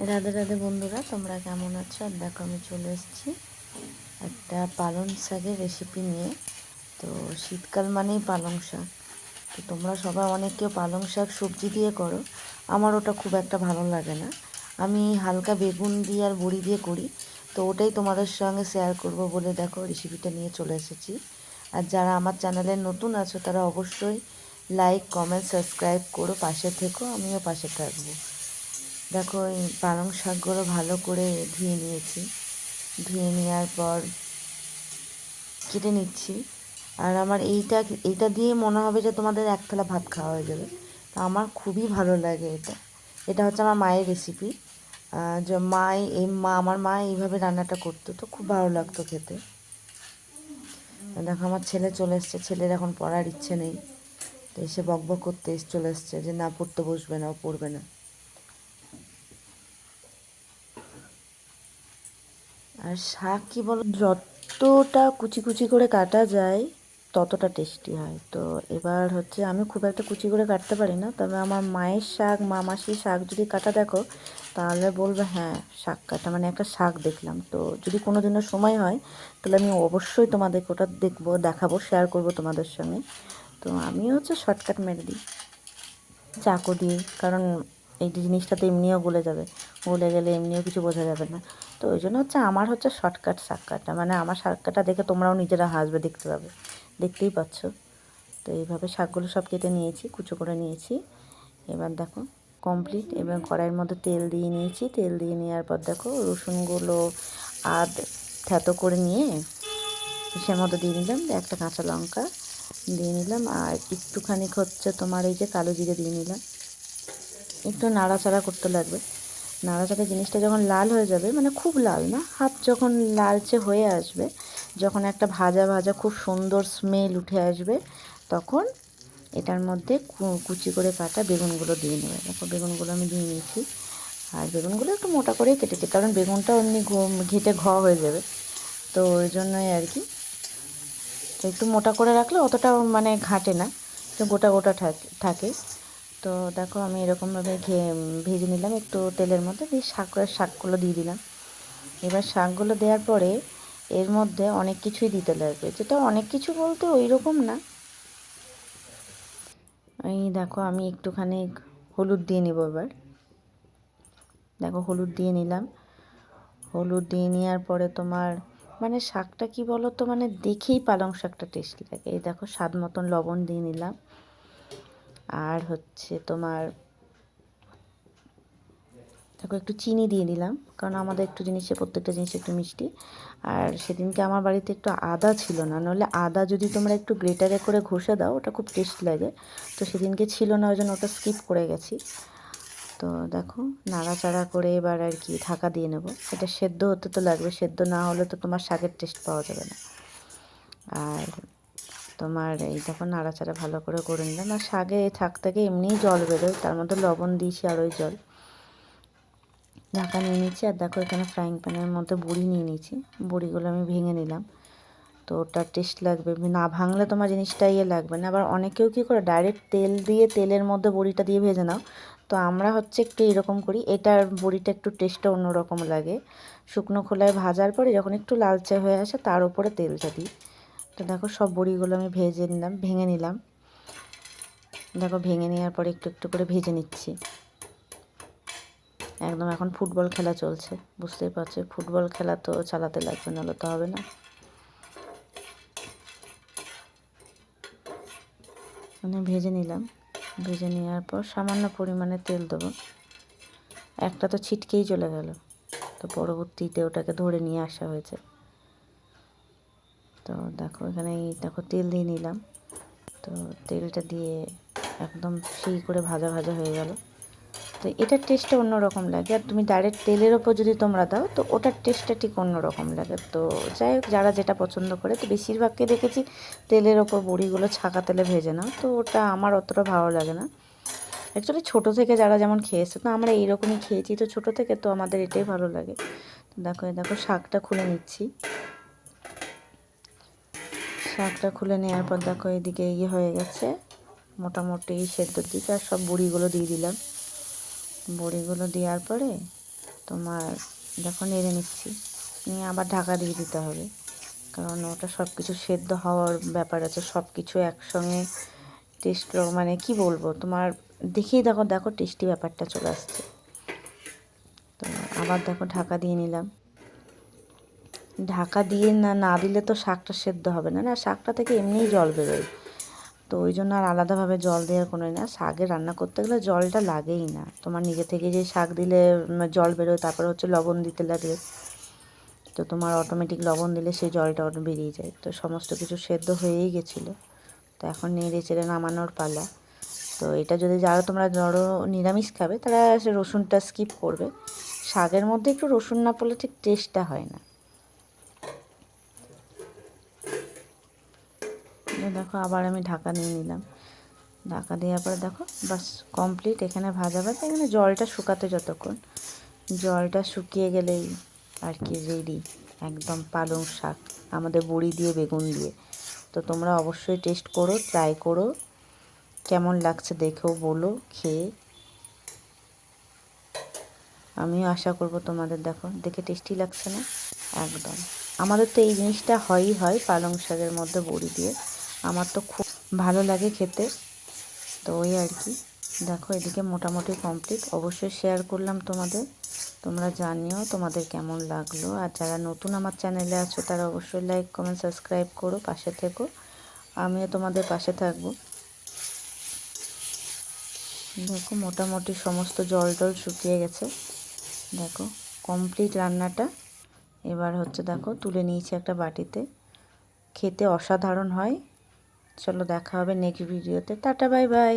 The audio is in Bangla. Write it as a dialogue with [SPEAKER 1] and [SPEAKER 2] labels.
[SPEAKER 1] রাধে রাধে বন্ধুরা, তোমরা কেমন আছো? আর দেখো আমি চলে এসেছি একটা পালং শাকের রেসিপি নিয়ে। তো শীতকাল মানেই পালং শাক। তো তোমরা সবাই কেউ পালং শাক সবজি দিয়ে করো, আমার ওটা খুব একটা ভালো লাগে না। আমি হালকা বেগুন দিয়ে আর বড়ি দিয়ে করি। তো ওটাই তোমাদের সঙ্গে শেয়ার করব বলে দেখো রেসিপিটা নিয়ে চলে এসেছি। আর যারা আমার চ্যানেলে নতুন আছো তারা অবশ্যই লাইক কমেন্ট সাবস্ক্রাইব করো, পাশে থেকো, আমিও পাশে থাকবো। দেখো এই পালং শাকগুলো ভালো করে ধুয়ে নিয়েছি। ধুয়ে নেওয়ার পর কেটে নিচ্ছি। আর আমার এইটা দিয়ে মনে হবে যে তোমাদের এক থালা ভাত খাওয়া হয়ে যাবে। তো আমার খুবই ভালো লাগে এটা। এটা হচ্ছে আমার মায়ের রেসিপি। যে আমার মা এইভাবে রান্নাটা করতো, তো খুব ভালো লাগতো খেতে। দেখো আমার ছেলে চলে এসছে, ছেলের এখন পড়ার ইচ্ছে নেই। তো এসে বকবক করতে চলে এসছে যে না, পড়তে বসবে না, ও পড়বে না। আর শাক কী বলো, যতটা কুচি কুচি করে কাটা যায় ততটা টেস্টি হয়। তো এবার হচ্ছে আমি খুব একটা কুচি করে কাটতে পারি না, তবে আমার মায়ের শাক, মাসির শাক যদি কাটা দেখো তাহলে বলবে হ্যাঁ শাক কাটা মানে একটা শাক দেখলাম। তো যদি কোনো দিনও সময় হয় তাহলে আমি অবশ্যই তোমাদেরকে ওটা দেখাবো, শেয়ার করব তোমাদের সঙ্গে। তো আমি হচ্ছে শর্টকাট মেরে দিই চাকু দিয়ে, কারণ এই জিনিসটা তো এমনিও গলে যাবে, গলে গেলে এমনিও কিছু বোঝা যাবে না। তো ওই জন্য হচ্ছে আমার হচ্ছে শর্টকাট শাক কাটা, মানে আমার শাক কাটা দেখে তোমরাও নিজেরা হাসবে, দেখতে পাবে, দেখতেই পাচ্ছ। তো এইভাবে শাকগুলো সব কেটে নিয়েছি, কুচো করে নিয়েছি। এবার দেখো কমপ্লিট। এবার কড়াইয়ের মধ্যে তেল দিয়ে নিয়েছি। তেল দিয়ে নেওয়ার পর দেখো রসুনগুলো থেতো করে নিয়ে সে মধ্যে দিয়ে নিলাম একটা কাঁচা লঙ্কা দিয়ে নিলাম, আর একটুখানি হচ্ছে তোমার এই যে কালো জিরে দিয়ে নিলাম। একটু নাড়াচাড়া করতে লাগবে। নাড়াচাড়া জিনিসটা যখন লাল হয়ে যাবে, মানে খুব লাল না, হাফ যখন লালচে হয়ে আসবে, যখন একটা ভাজা ভাজা খুব সুন্দর স্মেল উঠে আসবে, তখন এটার মধ্যে কুচি করে কাটা বেগুনগুলো দিয়ে নেবে। দেখো বেগুনগুলো আমি দিয়ে নিয়েছি। আর বেগুনগুলো একটু মোটা করেই কেটেছি, কারণ বেগুনটাও এমনি ঘেটে হয়ে যাবে, তো ওই জন্যই আর কি। তো একটু মোটা করে রাখলে অতটা মানে ঘাটে না, একটু গোটা গোটা থাকে। তো দেখো আমি এরকমভাবে ভেজে নিলাম একটু তেলের মধ্যে, দিয়ে শাকগুলো দিয়ে দিলাম। এবার শাকগুলো দেওয়ার পরে এর মধ্যে অনেক কিছুই দিতে লাগবে, যেটা অনেক কিছু বলতে ওই রকম না। এই দেখো আমি একটুখানি হলুদ দিয়ে নেব এবার। দেখো হলুদ দিয়ে নিলাম। হলুদ দিয়ে নেওয়ার পরে তোমার মানে শাকটা কি বলো তো, মানে দেখেই পালং শাকটা টেস্টি লাগে। এই দেখো স্বাদ মতন লবণ দিয়ে নিলাম। আর হচ্ছে তোমার দেখো একটু চিনি দিয়ে নিলাম, কারণ আমাদের একটু প্রত্যেকটা জিনিস একটু মিষ্টি। আর সেদিনকে আমার বাড়িতে একটু আদা ছিল না, নাহলে আদা যদি তোমরা একটু গ্রেটারে করে ঘষে দাও ওটা খুব টেস্টি লাগে। তো সেদিনকে ছিল না, ওই জন্য ওটা স্কিপ করে গেছি। তো দেখো নাড়াচাড়া করে এবার আর কি ঢাকা দিয়ে নেব। এটা সেদ্ধ হতে তো লাগবে, সেদ্ধ না হলে তো তোমার শাকের টেস্ট পাওয়া যাবে না। আর তোমার এই দেখো নাড়াচাড়া ভালো করে নিলাম। আর শাকে থাক থেকে এমনিই জল বেরোয়, তার মধ্যে লবণ দিয়েছি আর ওই জল। ঢাকা নিয়ে নিচ্ছি। আর দেখো এখানে ফ্রাইং প্যানের মধ্যে বড়ি নিয়ে নিয়েছি, বড়িগুলো আমি ভেঙে নিলাম। তো ওটা টেস্ট লাগবে, না ভাঙলে তোমার জিনিসটা লাগবে না। আবার অনেকেও কী করে ডাইরেক্ট তেল দিয়ে তেলের মধ্যে বড়িটা দিয়ে ভেজে নাও, তো আমরা হচ্ছে একটু এরকম করি। এটার বড়িটা একটু টেস্টটা অন্যরকম লাগে। শুকনো খোলায় ভাজার পরে যখন একটু লালচে হয়ে আসে তার উপরে তেলটা দিই। তো দেখো সব বড়িগুলো আমি ভেঙে নিলাম। দেখো ভেঙে নেওয়ার পরে একটু একটু করে ভেজে নিচ্ছি। একদম এখন ফুটবল খেলা চলছে, বুঝতেই পারছো, ফুটবল খেলা তো চালাতে লাগবে, নাহলে তো হবে না। মানে ভেজে নিলাম। ভেজে নেওয়ার পর সামান্য পরিমাণে তেল দেবো। একটা তো ছিটকেই চলে গেল, তো পরবর্তীতে ওটাকে ধরে নিয়ে আসা হয়েছে। তো দেখো এখানে দেখো তেল দিয়ে নিলাম। তো তেলটা দিয়ে একদম সেই করে ভাজা ভাজা হয়ে গেল। তো এটার টেস্টটা অন্যরকম লাগে। আর তুমি ডাইরেক্ট তেলের ওপর যদি তোমরা দাও তো ওটার টেস্টটা ঠিক অন্যরকম লাগে। তো যাই হোক, যারা যেটা পছন্দ করে, তো বেশিরভাগকে দেখেছি তেলের ওপর বড়িগুলো ছাকা তেলে ভেজে নাও, তো ওটা আমার অতটা ভালো লাগে না। অ্যাকচুয়ালি ছোটো থেকে যারা যেমন খেয়েছে, তো আমরা এইরকমই খেয়েছি তো ছোটো থেকে, তো আমাদের এটাই ভালো লাগে। তো দেখো শাকটা খুলে নিচ্ছি। শাকটা খুলে নেওয়ার পর দেখো এদিকে হয়ে গেছে মোটামুটি সেদ্ধর দিকে। আর সব বড়িগুলো দিয়ে দিলাম। বড়িগুলো দেওয়ার পরে তোমার দেখো নেড়ে নিচ্ছি, নিয়ে আবার ঢাকা দিয়ে দিতে হবে, কারণ ওটা সব কিছু সেদ্ধ হওয়ার ব্যাপার আছে, সব কিছু একসঙ্গে টেস্ট মানে কি বলবো তোমার, দেখেই দেখো দেখো টেস্টি ব্যাপারটা চলে আসছে। তো আবার দেখো ঢাকা দিয়ে নিলাম। ঢাকা দিয়ে না দিলে তো শাকটা সেদ্ধ হবে না, না শাকটা থেকে এমনিই জল বেরোয়, তো ওই জন্য আর আলাদাভাবে জল দেওয়ার কোনো না। শাকে রান্না করতে গেলে জলটা লাগেই না, তোমার নিজে থেকে যে শাক দিলে জল বেরোয়, তারপরে হচ্ছে লবণ দিতে লাগে, তো তোমার অটোমেটিক লবণ দিলে সেই জলটা বেরিয়ে যায়। তো সমস্ত কিছু সেদ্ধ হয়েই গেছিলো, তো এখন নেড়ে চেড়ে নামানোর পালা। তো এটা যদি যারা তোমরা ধরো নিরামিষ খাবে তারা রসুনটা স্কিপ করবে, শাকের মধ্যে একটু রসুন না পড়লে ঠিক টেস্টটা হয় না। দেখো আবার আমি ঢাকা নিয়ে নিলাম, ঢাকা দেওয়ার পরে দেখো বাস কমপ্লিট। এখানে ভাজা ভাজা, এখানে জলটা শুকাতে যতক্ষণ, জলটা শুকিয়ে গেলেই আর কি রেডি একদম পালং শাক আমাদের বড়ি দিয়ে বেগুন দিয়ে। তো তোমরা অবশ্যই টেস্ট করো, ট্রাই করো, কেমন লাগছে দেখেও বলো খেয়ে। আমিও আশা করব তোমাদের দেখো দেখে টেস্টি লাগছে না একদম। আমাদের তো এই জিনিসটা হয়ই হয়, পালং শাকের মধ্যে বড়ি দিয়ে, আমার তো খুব ভালো লাগে খেতে। তো ওই আর কি, দেখো এদিকে মোটামুটি কমপ্লিট। অবশ্যই শেয়ার করলাম তোমাদের, তোমরা জানিও তোমাদের কেমন লাগলো। আর যারা নতুন আমার চ্যানেলে আছো তারা অবশ্যই লাইক কমেন্ট সাবস্ক্রাইব করো, পাশে থেকো, আমিও তোমাদের পাশে থাকবো। দেখো মোটামুটি সমস্ত জল টল শুকিয়ে গেছে, দেখো কমপ্লিট রান্নাটা। এবার হচ্ছে দেখো তুলে নিয়েছি একটা বাটিতে, খেতে অসাধারণ হয়। চলো দেখা হবে নেক্সট ভিডিওতে, টাটা বাই বাই।